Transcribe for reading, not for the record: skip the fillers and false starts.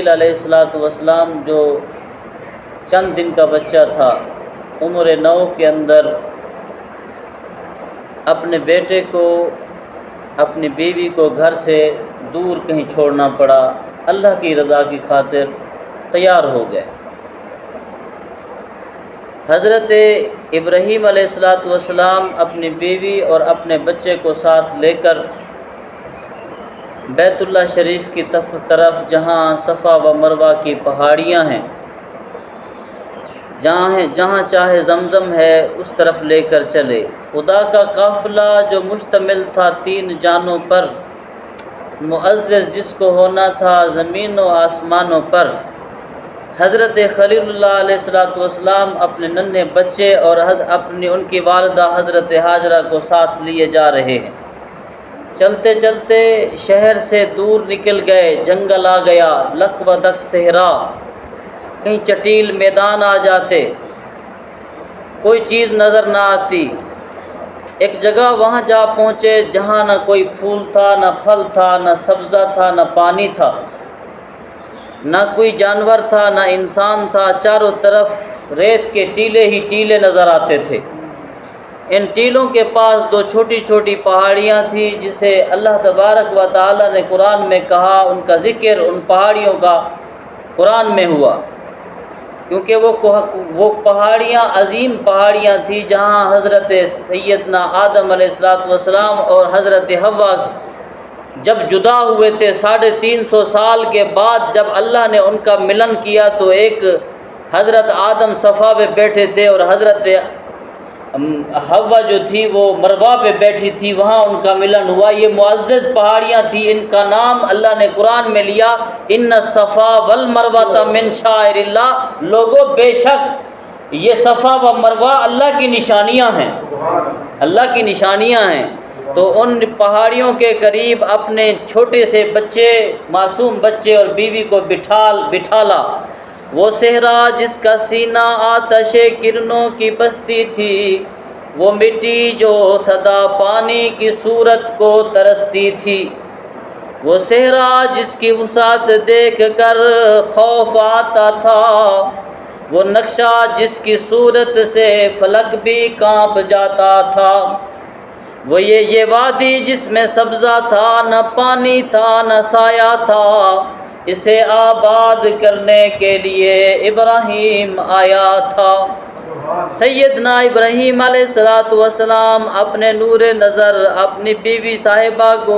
علیہ السلام جو چند دن کا بچہ تھا، عمر 9 کے اندر اپنے بیٹے کو، اپنی بیوی کو گھر سے دور کہیں چھوڑنا پڑا، اللہ کی رضا کی خاطر تیار ہو گئے۔ حضرت ابراہیم علیہ السلام اپنی بیوی اور اپنے بچے کو ساتھ لے کر بیت اللہ شریف کی طرف، جہاں صفا و مروہ کی پہاڑیاں ہیں، جہاں چاہے زمزم ہے، اس طرف لے کر چلے۔ خدا کا قافلہ جو مشتمل تھا 3 جانوں پر، معزز جس کو ہونا تھا زمین و آسمانوں پر، حضرت خلیل اللہ علیہ السلام اپنے ننھے بچے اور ان کی والدہ حضرت ہاجرہ کو ساتھ لیے جا رہے ہیں۔ چلتے چلتے شہر سے دور نکل گئے، جنگل آ گیا، لک و دک صحرا، کہیں چٹیل میدان آ جاتے، کوئی چیز نظر نہ آتی۔ ایک جگہ وہاں جا پہنچے جہاں نہ کوئی پھول تھا، نہ پھل تھا، نہ سبزہ تھا، نہ پانی تھا، نہ کوئی جانور تھا، نہ انسان تھا۔ چاروں طرف ریت کے ٹیلے ہی ٹیلے نظر آتے تھے۔ ان ٹیلوں کے پاس 2 چھوٹی چھوٹی پہاڑیاں تھیں، جسے اللہ تبارک و تعالی نے قرآن میں کہا، ان کا ذکر ان پہاڑیوں کا قرآن میں ہوا، کیونکہ وہ پہاڑیاں عظیم پہاڑیاں تھیں، جہاں حضرت سیدنا آدم علیہ السلام اور حضرت حوا جب جدا ہوئے تھے 350 سال کے بعد، جب اللہ نے ان کا ملن کیا، تو ایک حضرت آدم صفا پہ بیٹھے تھے اور حضرت حوا جو تھی وہ مروہ پہ بیٹھی تھی، وہاں ان کا ملن ہوا۔ یہ معزز پہاڑیاں تھیں، ان کا نام اللہ نے قرآن میں لیا، ان الصفا والمروہ من شعائر اللہ۔ لوگوں، بے شک یہ صفا و مروہ اللہ کی نشانیاں ہیں، اللہ کی نشانیاں ہیں۔ تو ان پہاڑیوں کے قریب اپنے چھوٹے سے بچے، معصوم بچے اور بیوی کو بٹھالا۔ وہ صحرا جس کا سینہ آتش کرنوں کی بستی تھی، وہ مٹی جو سدا پانی کی صورت کو ترستی تھی، وہ صحرا جس کی وسعت دیکھ کر خوف آتا تھا، وہ نقشہ جس کی صورت سے فلک بھی کانپ جاتا تھا، وہ یہ وادی جس میں سبزہ تھا، نہ پانی تھا، نہ سایہ تھا، اسے آباد کرنے کے لیے ابراہیم آیا تھا۔ سیدنا ابراہیم علیہ السلام اپنے نور نظر اپنی بیوی صاحبہ کو